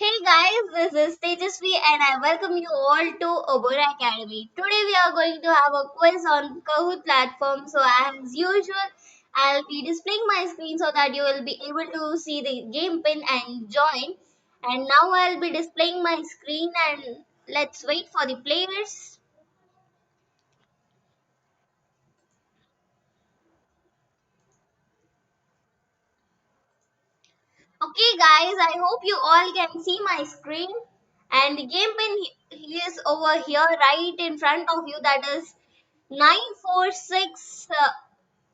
Hey guys, this is Tejasvi and I welcome you all to Obora Academy. Today we are going to have a quiz on Kahoot platform. So as usual, I'll be displaying my screen so that you will be able to see the game pin and join. And now I'll be displaying my screen and let's wait for the players. Okay guys, I hope you all can see my screen. And the game pin is over here right in front of you, that is 946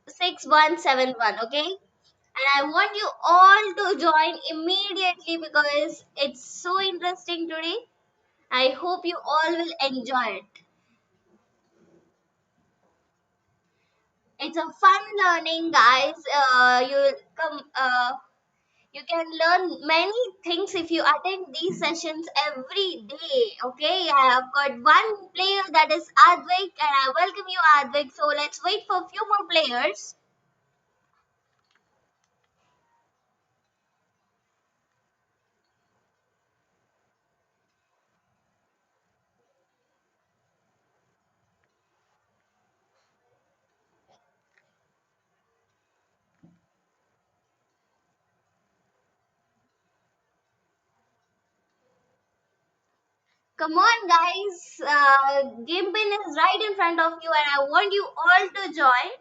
6171. Okay, and I want you all to join immediately because it's so interesting today. I hope you all will enjoy it. It's a fun learning, guys. You can learn many things if you attend these sessions every day. Okay, I have got one player, that is Advik, and I welcome you, Advik. So let's wait for a few more players. Come on, guys. Game pin is right in front of you, and I want you all to join.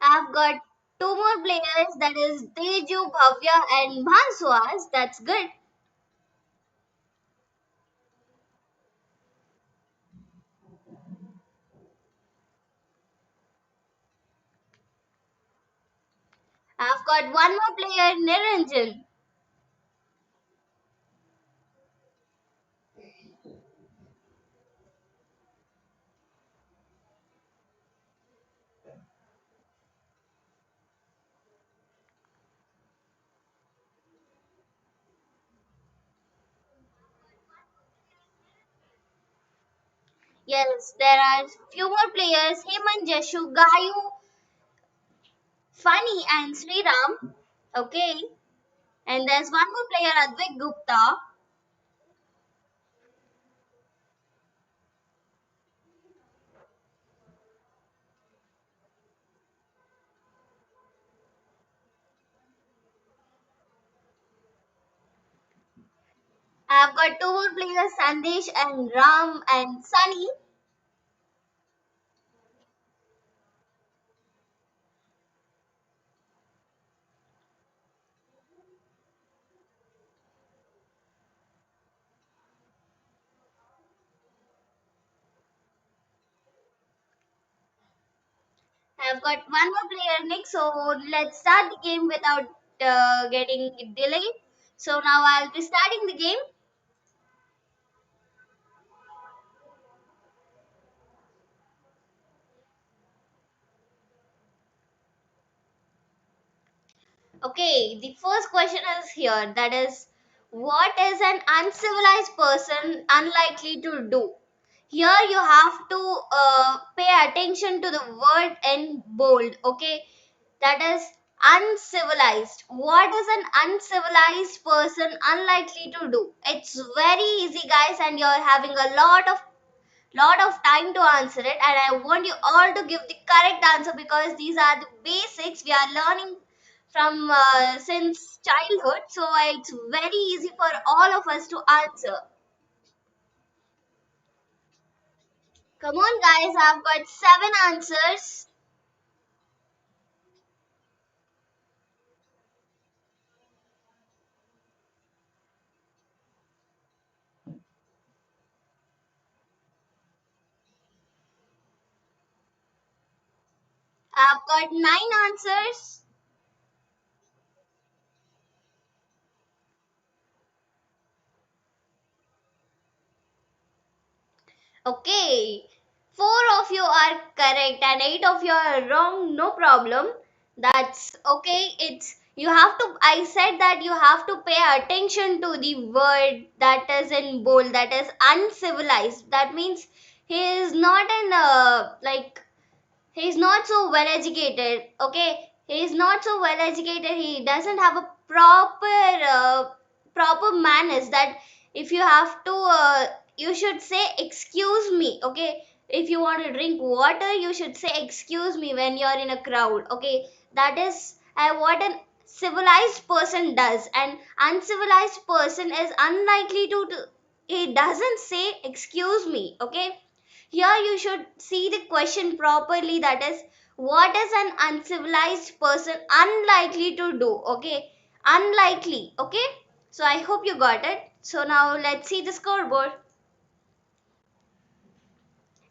I've got two more players, that is Teju, Bhavya, and Bhanswas. That's good. I've got one more player, Niranjan. Yes, there are few more players, Heman, Jeshu, Gayu, Funny, and Sriram. Okay, and there's one more player, Advik Gupta. I've got two more players, Sandesh and Ram and Sunny. I've got one more player, Nick. So let's start the game without getting delayed. So now I'll be starting the game. Okay, the first question is here. That is, what is an uncivilized person unlikely to do? Here you have to pay attention to the word in bold. Okay, that is uncivilized. What is an uncivilized person unlikely to do? It's very easy, guys, and you're having a lot of time to answer it, and I want you all to give the correct answer because these are the basics we are learning from since childhood, so it's very easy for all of us to answer. Come on, guys, I've got seven answers. I've got nine answers. Okay, Four of you are correct and eight of you are wrong. No problem. That's okay. It's you have to. I said that you have to pay attention to the word that is in bold. That is uncivilized. That means he is not in like he's not so well educated. Okay, he's not so well educated. He doesn't have a proper manners. That if you have to you should say excuse me. Okay, if you want to drink water you should say excuse me when you're in a crowd. Okay, that is what an civilized person does. An uncivilized person is unlikely to he doesn't say excuse me. Okay, here you should see the question properly, that is, what is an uncivilized person unlikely to do? Okay, unlikely. Okay, so I hope you got it. So now let's see the scoreboard.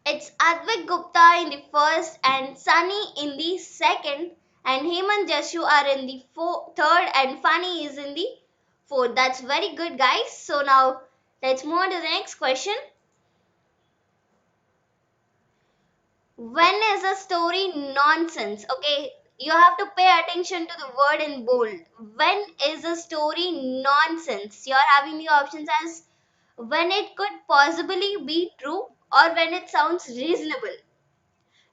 It's Advik Gupta in the first and Sunny in the second, and Hemant Jashu are in the third, and Funny is in the fourth. That's very good, guys. So now let's move on to the next question. When is a story nonsense? Okay, you have to pay attention to the word in bold. When is a story nonsense? You're having the options as when it could possibly be true or when it sounds reasonable.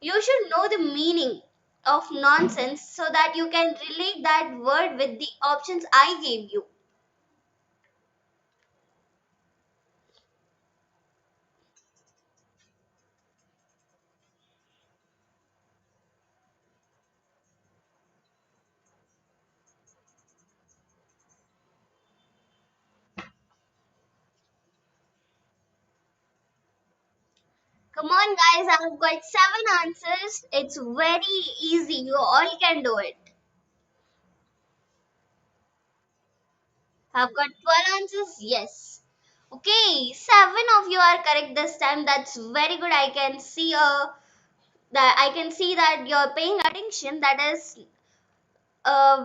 You should know the meaning of nonsense so that you can relate that word with the options I gave you. Come on, guys, I've got seven answers. It's very easy. You all can do it. I've got 12 answers. Yes. Okay, seven of you are correct this time. That's very good. I can see that you're paying attention. That is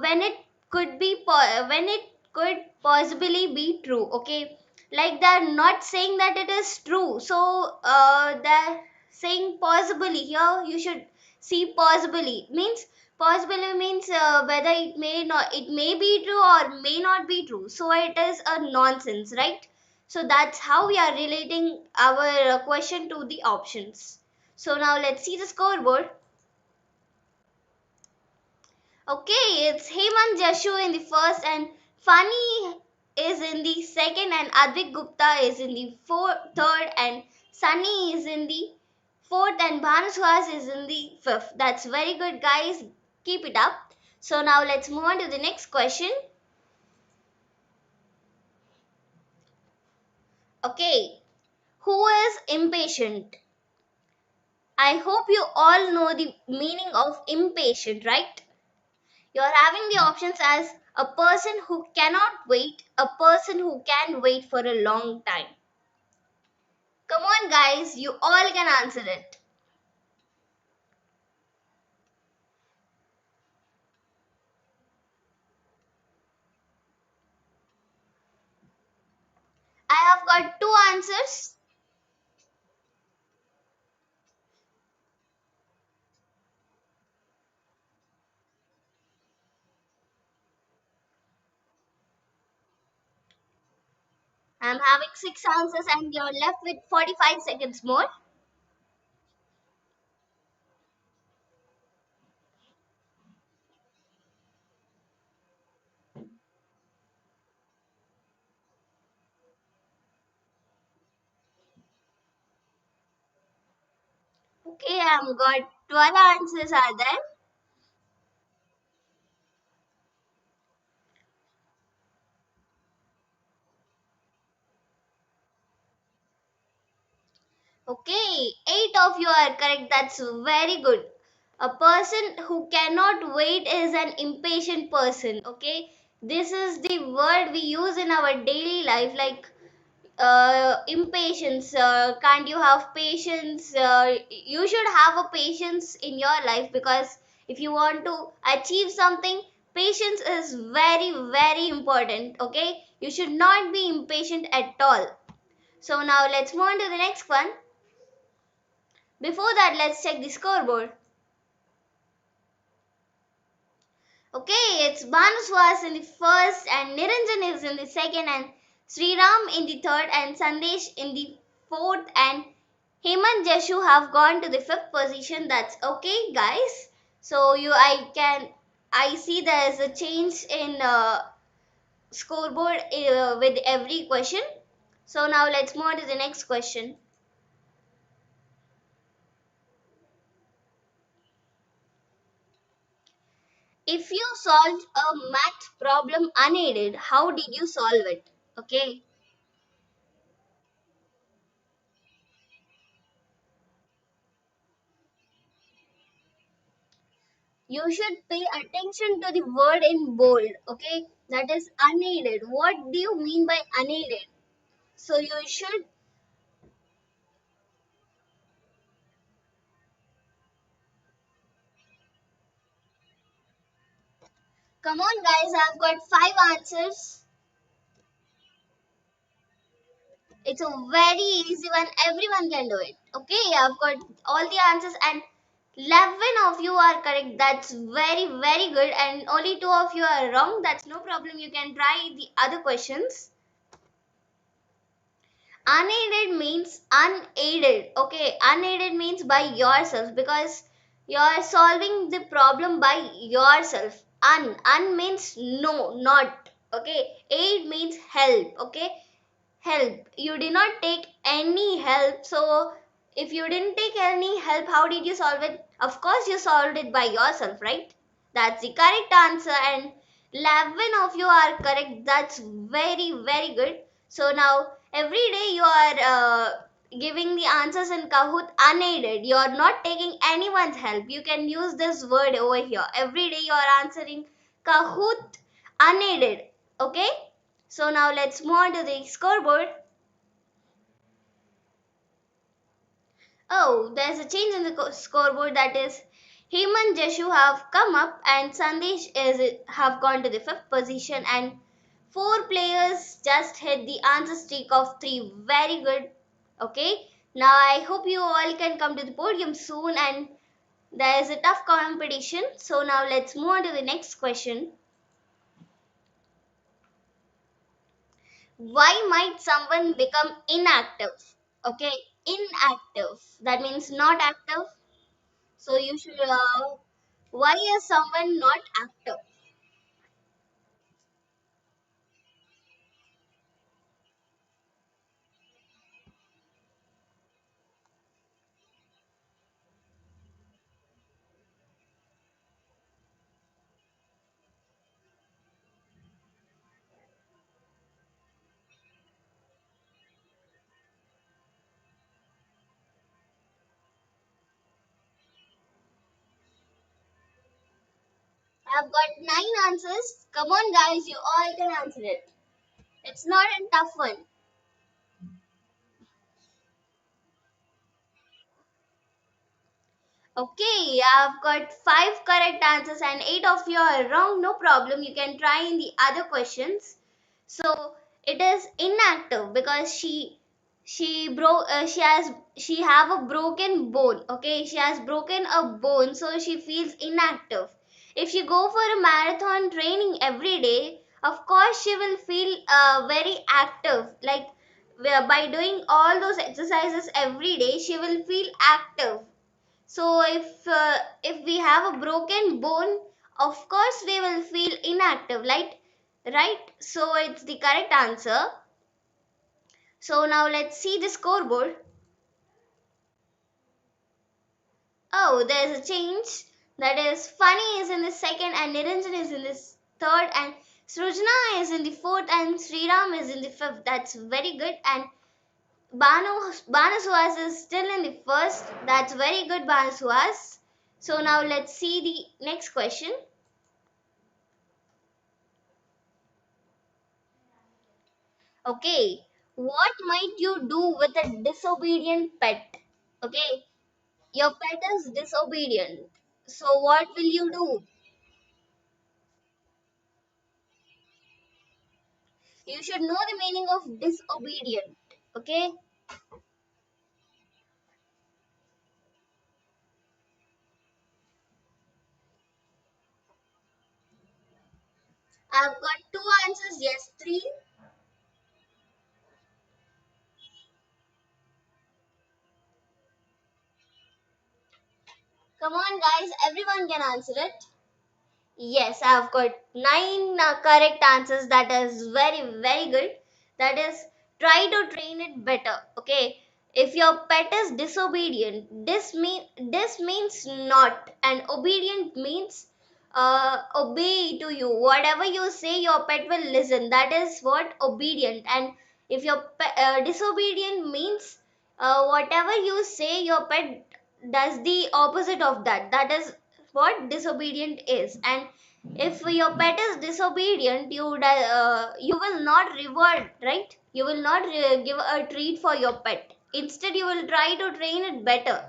when it when it could possibly be true. Okay, like they're not saying that it is true, so they're saying possibly. Here you should see possibly means possibly means whether it may be true or may not be true, so it is a nonsense, right? So that's how we are relating our question to the options. So now let's see the scoreboard. Okay, it's Hemant Jashu in the first, and Funny is in the second, and Advik Gupta is in the third, and Sunny is in the fourth, and Bhanuswas is in the fifth. That's very good, guys. Keep it up. So now let's move on to the next question. Okay, who is impatient? I hope you all know the meaning of impatient, right? You're having the options as a person who cannot wait, a person who can wait for a long time. Come on, guys, you all can answer it. I have got two answers. I'm having six answers, and you're left with 45 seconds more. Okay, I've got 12 answers are there. Okay, eight of you are correct. That's very good. A person who cannot wait is an impatient person. Okay, this is the word we use in our daily life, like impatience. Can't you have patience? You should have a patience in your life, because if you want to achieve something, patience is very, very important. Okay, you should not be impatient at all. So now let's move on to the next one. Before that, let's check the scoreboard. Okay, it's Banuswas in the first, and Niranjan is in the second, and Sriram in the third, and Sandesh in the fourth, and Hemant Jeshu have gone to the fifth position. That's okay, guys. So I see there is a change in scoreboard with every question. So now let's move on to the next question. If you solved a math problem unaided, how did you solve it? Okay, you should pay attention to the word in bold. Okay, that is unaided. What do you mean by unaided? So you should come on, guys. I've got five answers. It's a very easy one. Everyone can do it. Okay, I've got all the answers, and 11 of you are correct. That's very, very good. And only two of you are wrong. That's no problem. You can try the other questions. Unaided means unaided. Okay, unaided means by yourself because you're solving the problem by yourself. Un means no, not. Okay, aid means help. Okay, help. You did not take any help. So, if you didn't take any help, how did you solve it? Of course, you solved it by yourself, right? That's the correct answer, and 11 of you are correct. That's very, very good. So, now every day you are giving the answers in Kahoot unaided. You are not taking anyone's help. You can use this word over here. Every day you are answering Kahoot unaided. Okay? So now let's move on to the scoreboard. Oh, there's a change in the scoreboard, that is Hemant Jeshu have come up and Sandesh is have gone to the fifth position, and four players just hit the answer streak of three. Very good. Okay. Now I hope you all can come to the podium soon, and there is a tough competition. So now let's move on to the next question. Why might someone become inactive? Okay, inactive. That means not active. So you should. Why is someone not active? I've got nine answers. Come on, guys, you all can answer it. It's not a tough one. Okay, I've got five correct answers and eight of you are wrong. No problem. You can try in the other questions. So it is inactive because she have a broken bone. Okay, she has broken a bone, so she feels inactive. If she go for a marathon training every day, of course she will feel very active. Like by doing all those exercises every day, she will feel active. So if we have a broken bone, of course we will feel inactive, right? So it's the correct answer. So now let's see the scoreboard. Oh, there's a change. That is, Funny is in the second, and Niranjan is in the third, and Srujana is in the fourth, and Sriram is in the fifth. That's very good. And Banu Suhas is still in the first. That's very good, Banu Suhas. So now let's see the next question. Okay, what might you do with a disobedient pet? Okay, your pet is disobedient. So what will you do? You should know the meaning of disobedient. Okay, I've got two answers. Yes, three. Come on, guys. Everyone can answer it. Yes, I've got nine correct answers. That is very, very good. That is, try to train it better. Okay. If your pet is disobedient, this means not, and obedient means obey to you. Whatever you say, your pet will listen. That is what obedient. And if your disobedient means whatever you say, your pet does the opposite of that. That is what disobedient is. And if your pet is disobedient, you will not reward, right? You will not give a treat for your pet. Instead, you will try to train it better.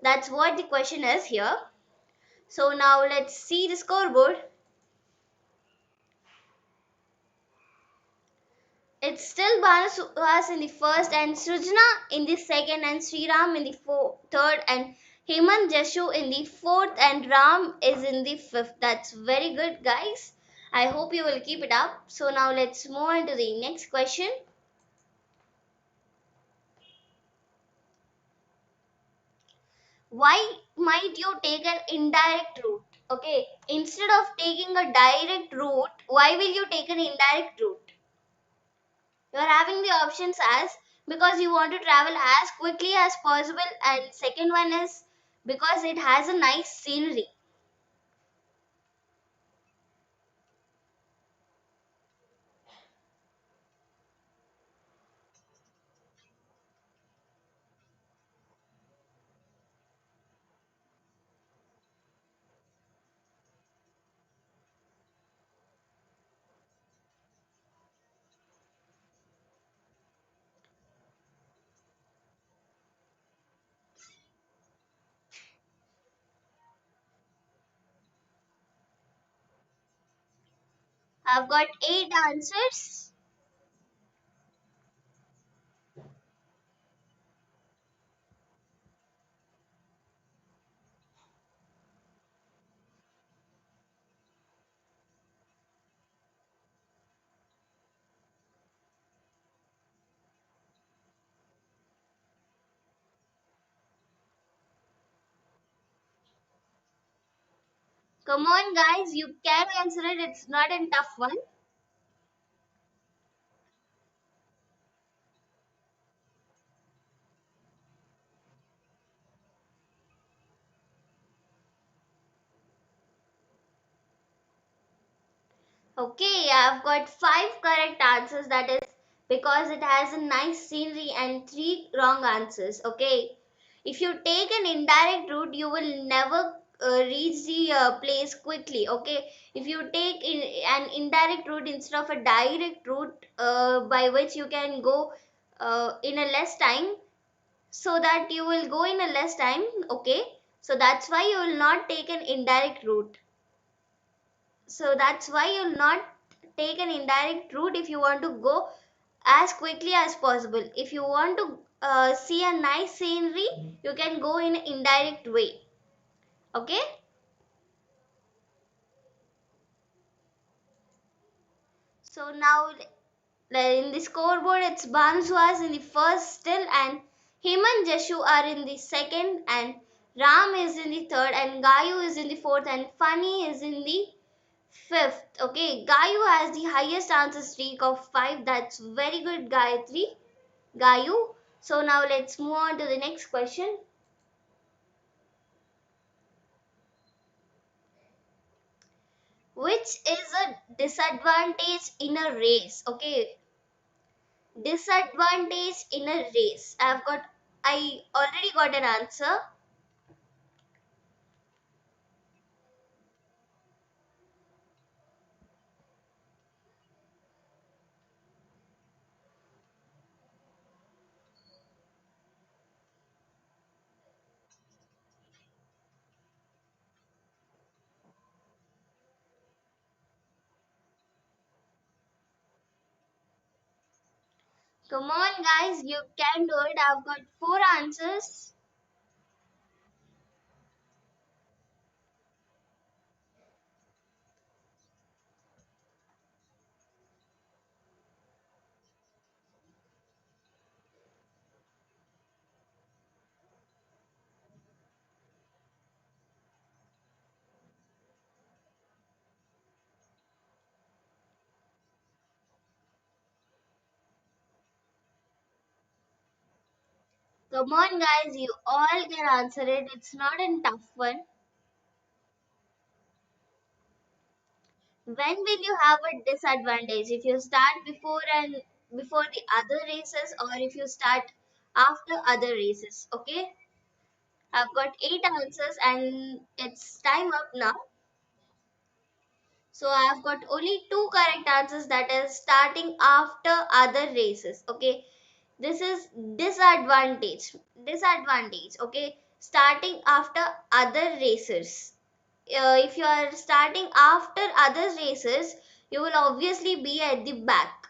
That's what the question is here. So now let's see the scoreboard. It's still Banasuhas in the first, and Srujana in the second, and Sriram in the third, and Hemant Jashu in the fourth, and Ram is in the fifth. That's very good, guys. I hope you will keep it up. So now let's move on to the next question. Why might you take an indirect route? Okay, instead of taking a direct route, why will you take an indirect route? You're having the options as because you want to travel as quickly as possible, and second one is because it has a nice scenery. I've got eight answers. Come on, guys, you can answer it. It's not a tough one. Okay, I've got five correct answers. That is because it has a nice scenery, and three wrong answers. Okay, if you take an indirect route, you will never reach the place quickly. Okay, if you take an indirect route instead of a direct route, by which you can go in a less time, so that you will go in a less time. Okay, so that's why you will not take an indirect route. So that's why you'll not take an indirect route if you want to go as quickly as possible. If you want to see a nice scenery, you can go in an indirect way. Okay. So now in the scoreboard, it's Bansuas in the first still, and Heman Jeshu are in the second, and Ram is in the third, and Gayu is in the fourth, and Funny is in the fifth. Okay, Gayu has the highest answer streak of five. That's very good, Gayatri. Gayu. So now let's move on to the next question. Which is a disadvantage in a race? Okay, disadvantage in a race. I already got an answer. Come on, guys, you can do it. I've got four answers. Come on, guys, you all can answer it. It's not a tough one. When will you have a disadvantage? If you start before the other races, or if you start after other races? Okay, I've got eight answers, and it's time up now. So I've got only two correct answers, that is starting after other races. Okay, this is disadvantage. Disadvantage. Okay, starting after other racers. If you are starting after other races, you will obviously be at the back.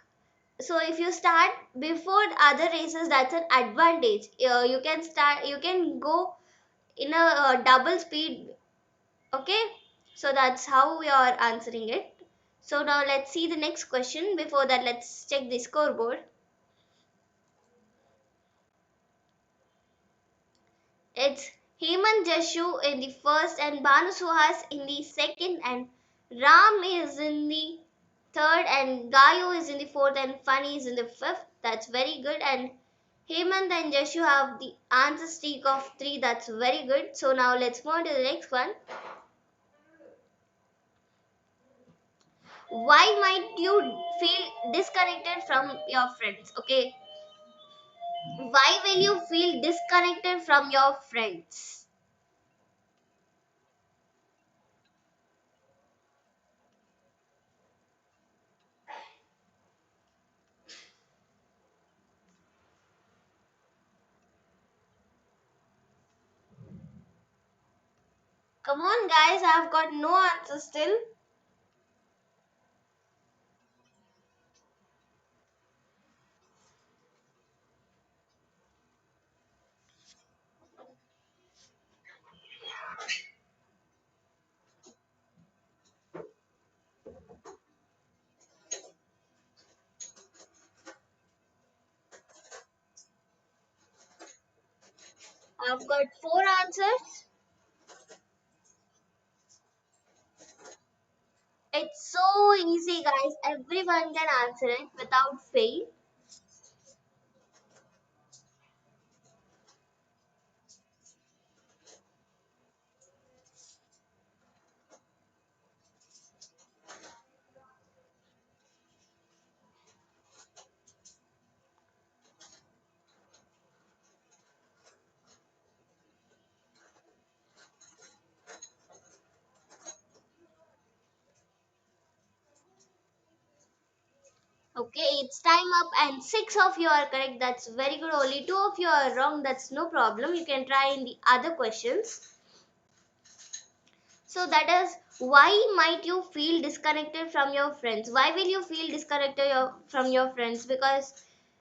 So if you start before other races, that's an advantage. You can go in a double speed. Okay, so that's how we are answering it. So now let's see the next question. Before that, let's check the scoreboard. It's Hemant Jashu in the first and Banu Suhas in the second, and Ram is in the third, and Gayu is in the fourth, and Funny is in the fifth. That's very good. And Hemant and Jashu have the answer streak of three. That's very good. So now let's move on to the next one. Why might you feel disconnected from your friends? Okay, why will you feel disconnected from your friends? Come on, guys, I've got no answer still. I've got four answers. It's so easy, guys. Everyone can answer it without fail. Okay, it's time up, and six of you are correct. That's very good. Only two of you are wrong. That's no problem. You can try in the other questions. So that is, why might you feel disconnected from your friends? Why will you feel disconnected from your friends? Because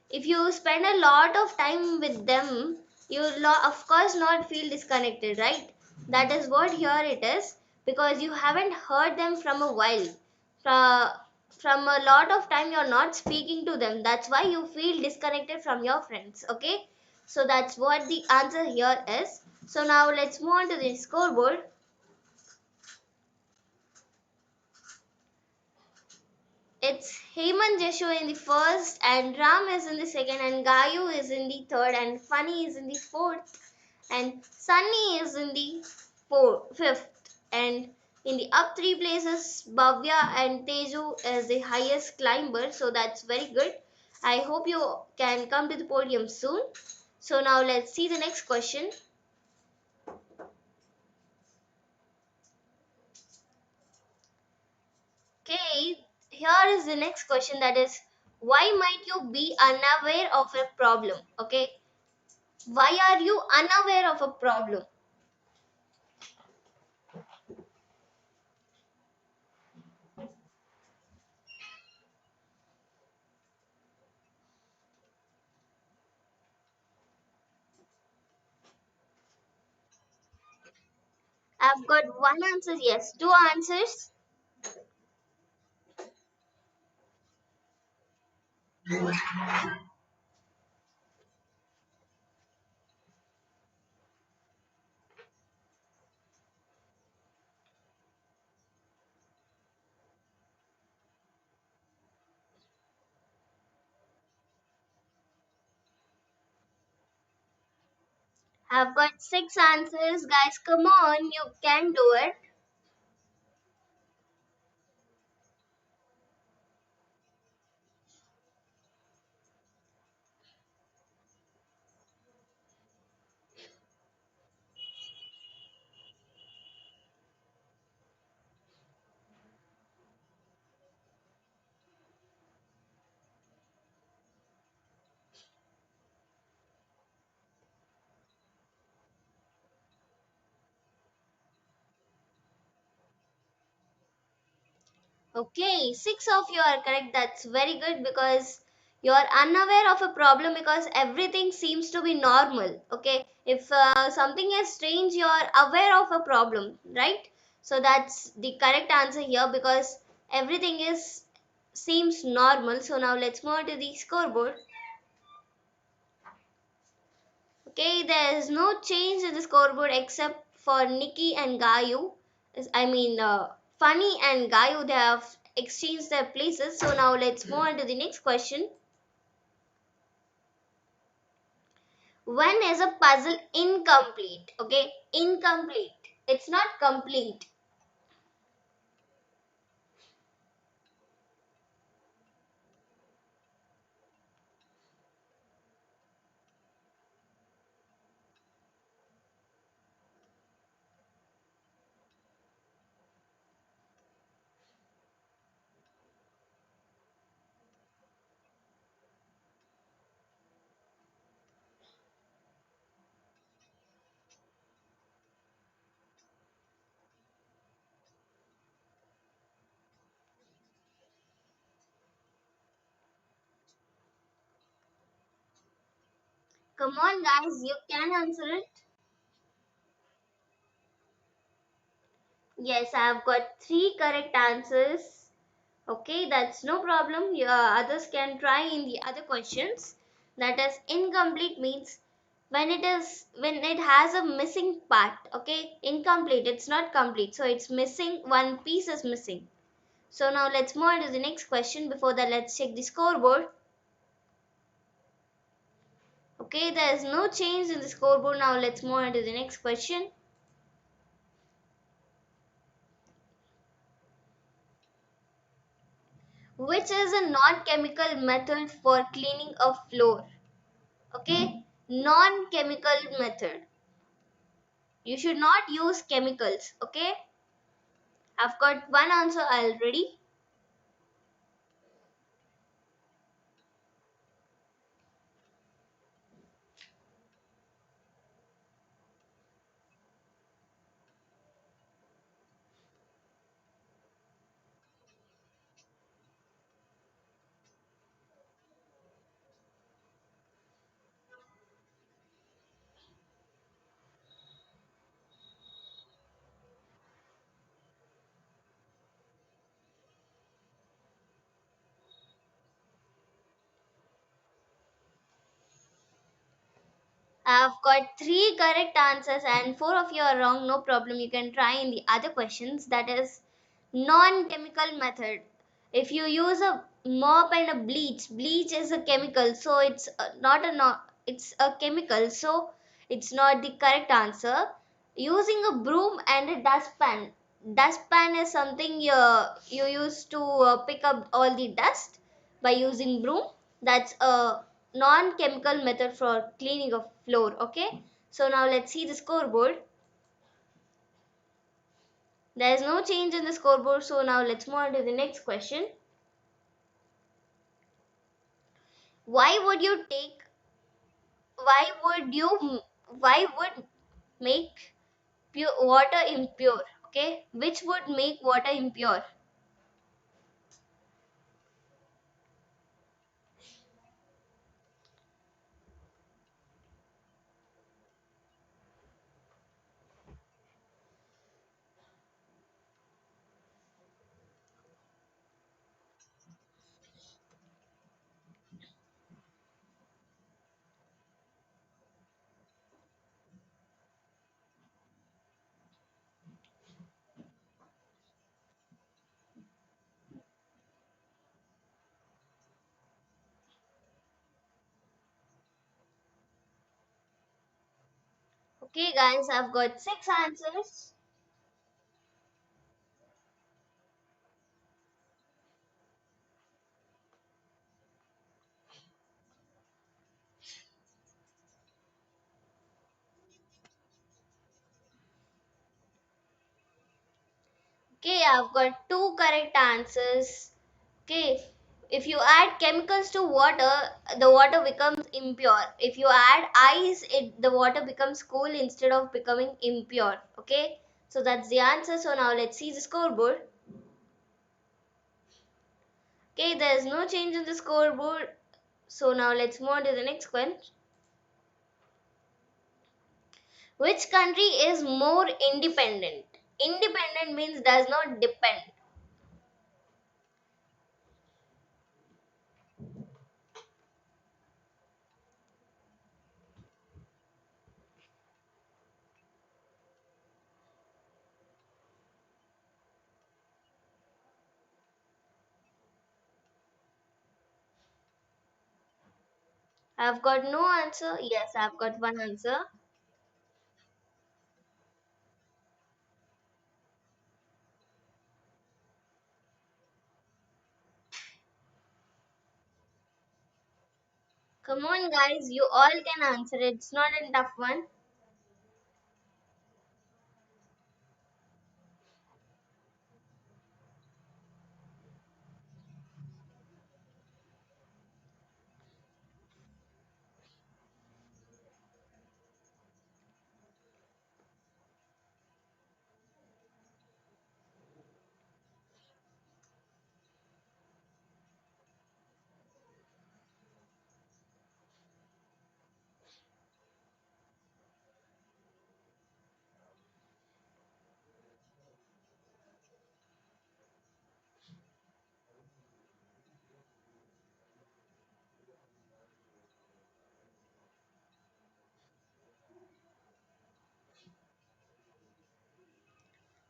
if you spend a lot of time with them, you will of course not feel disconnected, right? That is what here it is, because you haven't heard them from a while. Fra- from a lot of time you're not speaking to them. That's why you feel disconnected from your friends. Okay, so that's what the answer here is. So now let's move on to the scoreboard. It's Hemant Jeshu in the first, and Ram is in the second, and Gayu is in the third, and Funny is in the fourth, and Sunny is in the fifth. And in the up three places, Bhavya and Teju is the highest climber, so that's very good. I hope you can come to the podium soon. So now let's see the next question. Okay, here is the next question, that is, why might you be unaware of a problem? Okay, why are you unaware of a problem? I've got one answer, yes. Two answers. I've got six answers, guys. Come on, you can do it. Okay, six of you are correct. That's very good because you're unaware of a problem because everything seems to be normal. Okay, if something is strange, you're aware of a problem, right? So that's the correct answer here because everything is seems normal. So now let's move on to the scoreboard. Okay, there is no change in the scoreboard except for Nikki and Gayu. Funny and Gayu, they have exchanged their places. So now let's move on to the next question. When is a puzzle incomplete? Okay, incomplete. It's not complete. Come on, guys, you can answer it. Yes, I have got three correct answers. Okay, that's no problem. Others can try in the other questions. That is incomplete means when it has a missing part. Okay, incomplete. It's not complete. So it's missing. One piece is missing. So now let's move on to the next question. Before that, let's check the scoreboard. Okay, there is no change in the scoreboard. Now let's move on to the next question. Which is a non-chemical method for cleaning a floor? Okay, non-chemical method. You should not use chemicals. Okay, I've got one answer already. I've got three correct answers and four of you are wrong. No problem. You can try in the other questions. That is non-chemical method. If you use a mop and a bleach is a chemical, so it's not a no, it's a chemical, so it's not the correct answer. Using a broom and a dustpan. Dustpan is something you use to pick up all the dust by using broom. That's a non-chemical method for cleaning a floor. Okay. So now let's see the scoreboard. There is no change in the scoreboard. So now let's move on to the next question. Why would you take? Why would you? Why would make pure water impure? Okay, which would make water impure? Okay, guys, I've got six answers. Okay, I've got two correct answers. Okay, if you add chemicals to water, the water becomes impure. If you add ice, the water becomes cool instead of becoming impure. Okay, so that's the answer. So now let's see the scoreboard. Okay, there's no change in the scoreboard. So now let's move on to the next one. Which country is more independent? Independent means does not depend. I've got no answer. Yes, I've got one answer. Come on, guys, you all can answer it. It's not a tough one.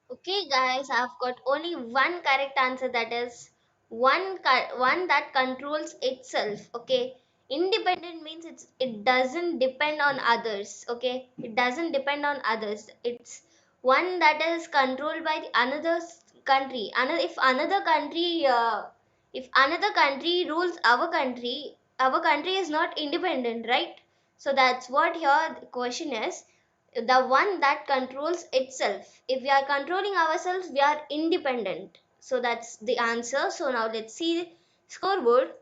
Okay, guys, I've got only one correct answer, that is one that controls itself. Okay, independent means it doesn't depend on others. Okay, it doesn't depend on others. It's one that is controlled by the another country. Another if another country rules our country is not independent, right? So that's what here the question is, the one that controls itself. If we are controlling ourselves, we are independent. So that's the answer. So now let's see scoreboard.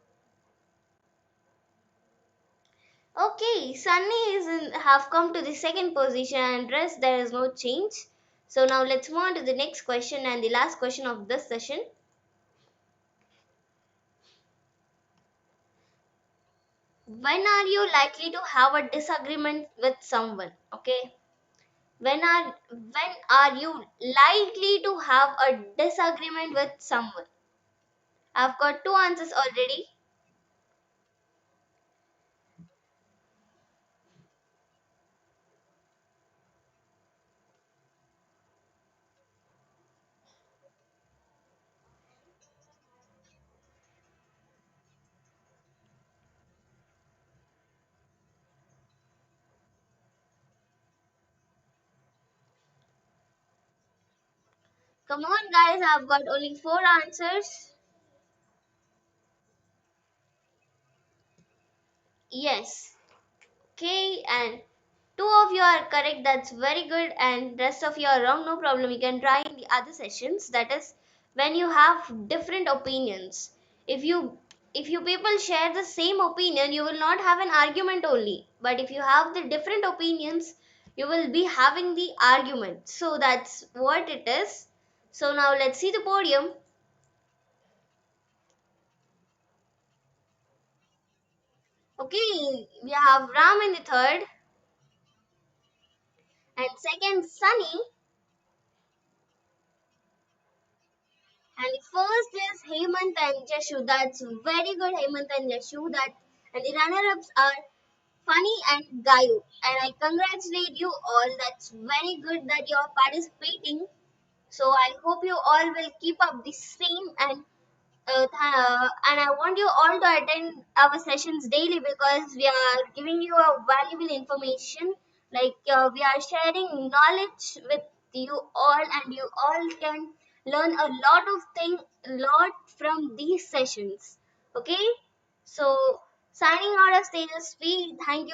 Okay, Sunny have come to the second position and rest there is no change. So now let's move on to the next question and the last question of this session. When are you likely to have a disagreement with someone? Okay. When are you likely to have a disagreement with someone? I've got two answers already. Come on, guys, I've got only four answers. Yes. Okay, and two of you are correct. That's very good. And rest of you are wrong. No problem. You can try in the other sessions. That is when you have different opinions. If you if you people share the same opinion, you will not have an argument only. But if you have the different opinions, you will be having the argument. So that's what it is. So now let's see the podium. Okay, we have Ram in the third, and second Sunny, and the first is Hemant and Jashu. That's very good, Hemant and Jashu. That and the runner-ups are Funny and Gayu. And I congratulate you all. That's very good that you are participating. So I hope you all will keep up the same and I want you all to attend our sessions daily because we are giving you a valuable information. Like we are sharing knowledge with you all, and you all can learn a lot of things, lot from these sessions. Okay, so signing out of stages, we thank you